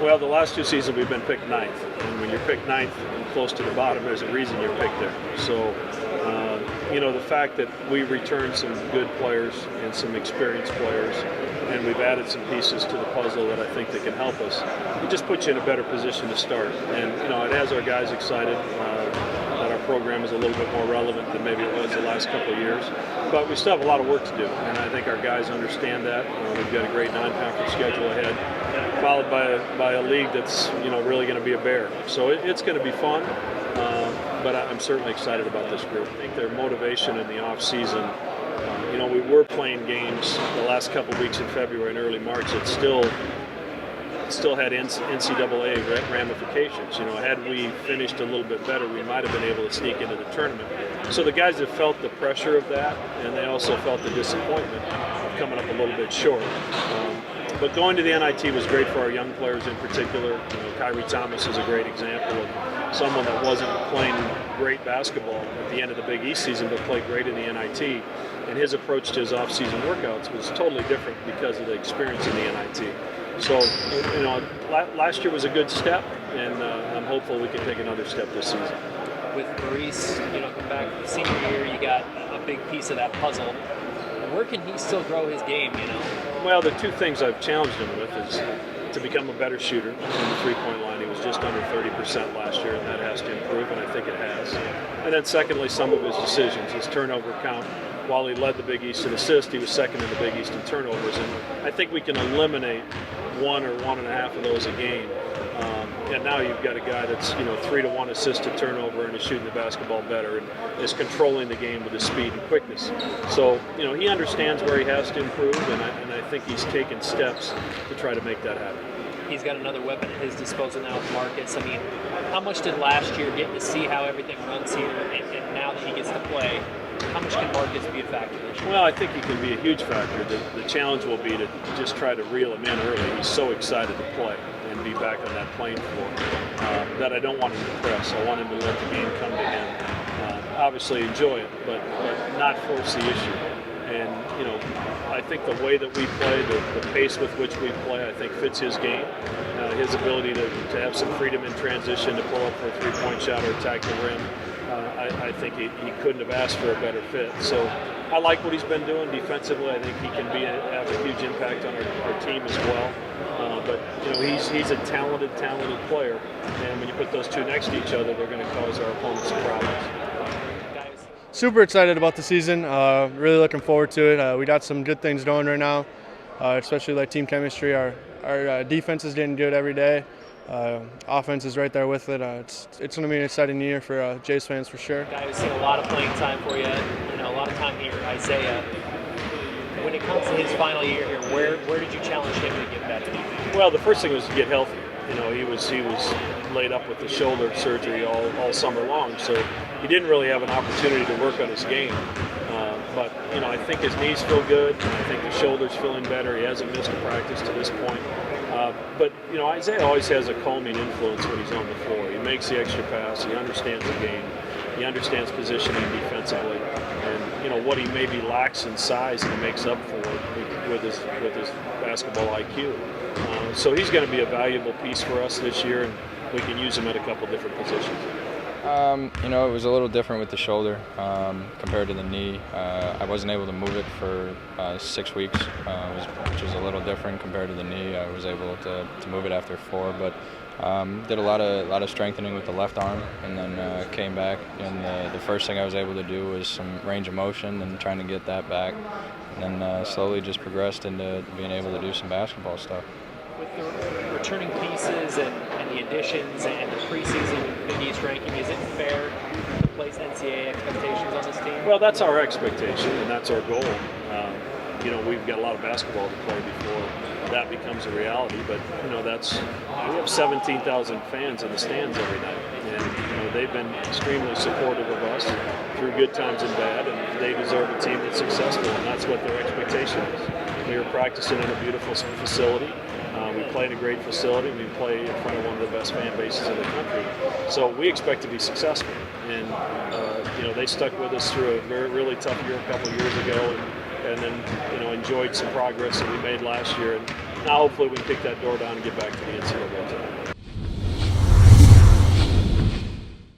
Well, the last 2 seasons we've been picked ninth, and when you're picked ninth and close to the bottom, there's a reason you're picked there. So, the fact that we returned some good players and some experienced players, and we've added some pieces to the puzzle that I think that can help us, it just puts you in a better position to start. And it has our guys excited that our program is a little bit more relevant than maybe it was the last couple of years. But we still have a lot of work to do, and I think our guys understand that. We've got a great non-conference schedule ahead, followed by a league that's really going to be a bear. So it's going to be fun, but I'm certainly excited about this group. I think their motivation in the off season. We were playing games the last couple of weeks in February and early March that still had NCAA ramifications. Had we finished a little bit better, we might have been able to sneak into the tournament. So the guys have felt the pressure of that, and they also felt the disappointment of coming up a little bit short. But going to the NIT was great for our young players in particular. Kyrie Thomas is a great example of someone that wasn't playing great basketball at the end of the Big East season, but played great in the NIT. And his approach to his off-season workouts was totally different because of the experience in the NIT. So, last year was a good step, and I'm hopeful we can take another step this season. With Maurice, come back for the senior year, you got a big piece of that puzzle. Where can he still grow his game, Well, the two things I've challenged him with is to become a better shooter from the three-point line. He was just under 30% last year, and that has to improve, and I think it has. And then secondly, some of his decisions, his turnover count. While he led the Big East in assists, he was second in the Big East in turnovers, and I think we can eliminate 1 or 1.5 of those a game. And now you've got a guy that's 3 to 1 assist to turnover and is shooting the basketball better and is controlling the game with his speed and quickness. So he understands where he has to improve, and I think he's taken steps to try to make that happen. He's got another weapon at his disposal now with Marcus. How much did last year get to see how everything runs here, and now that he gets to play, how much can Marcus be a factor this year? Well, I think he can be a huge factor. The challenge will be to just try to reel him in early. He's so excited to play and be back on that playing floor that I don't want him to press. I want him to let the game come to him. Obviously enjoy it, but not force the issue. And, I think the way that we play, the pace with which we play, I think fits his game. His ability to have some freedom in transition, to pull up for a three-point shot or attack the rim. I think he couldn't have asked for a better fit. So I like what he's been doing defensively. I think he can have a huge impact on our team as well. But he's a talented player, and when you put those two next to each other, they're going to cause our opponents some problems. Super excited about the season. Really looking forward to it. We got some good things going right now, especially like team chemistry. Our defense is getting good every day. Offense is right there with it. It's going to be an exciting year for Jays fans for sure. Guy who's seen a lot of playing time for you, a lot of time here, Isaiah. When it comes to his final year here, where did you challenge him to get better? Well, the first thing was to get healthy. He was laid up with the shoulder surgery all summer long, so he didn't really have an opportunity to work on his game. But I think his knees feel good. I think the shoulder's feeling better. He hasn't missed a practice to this point. But Isaiah always has a calming influence when he's on the floor. He makes the extra pass. He understands the game. He understands positioning defensively, and what he maybe lacks in size, he makes up for it with his basketball IQ. So he's going to be a valuable piece for us this year, and we can use him at a couple different positions. It was a little different with the shoulder compared to the knee. I wasn't able to move it for 6 weeks, which was a little different compared to the knee. I was able to move it after 4, but did a lot of strengthening with the left arm, and then came back. And the first thing I was able to do was some range of motion and trying to get that back, and then slowly just progressed into being able to do some basketball stuff. With the returning pieces and the additions and the preseason Big East ranking, is it fair to place NCAA expectations on this team? Well, that's our expectation, and that's our goal. We've got a lot of basketball to play before that becomes a reality, but we have 17,000 fans in the stands every night, and they've been extremely supportive of us through good times and bad, and they deserve a team that's successful, and that's what their expectation is. We were practicing in a beautiful facility. We play in a great facility. We play in front of one of the best fan bases in the country. So we expect to be successful. And, they stuck with us through a really tough year a couple of years ago and then, enjoyed some progress that we made last year. And now hopefully we can kick that door down and get back to the NCAA.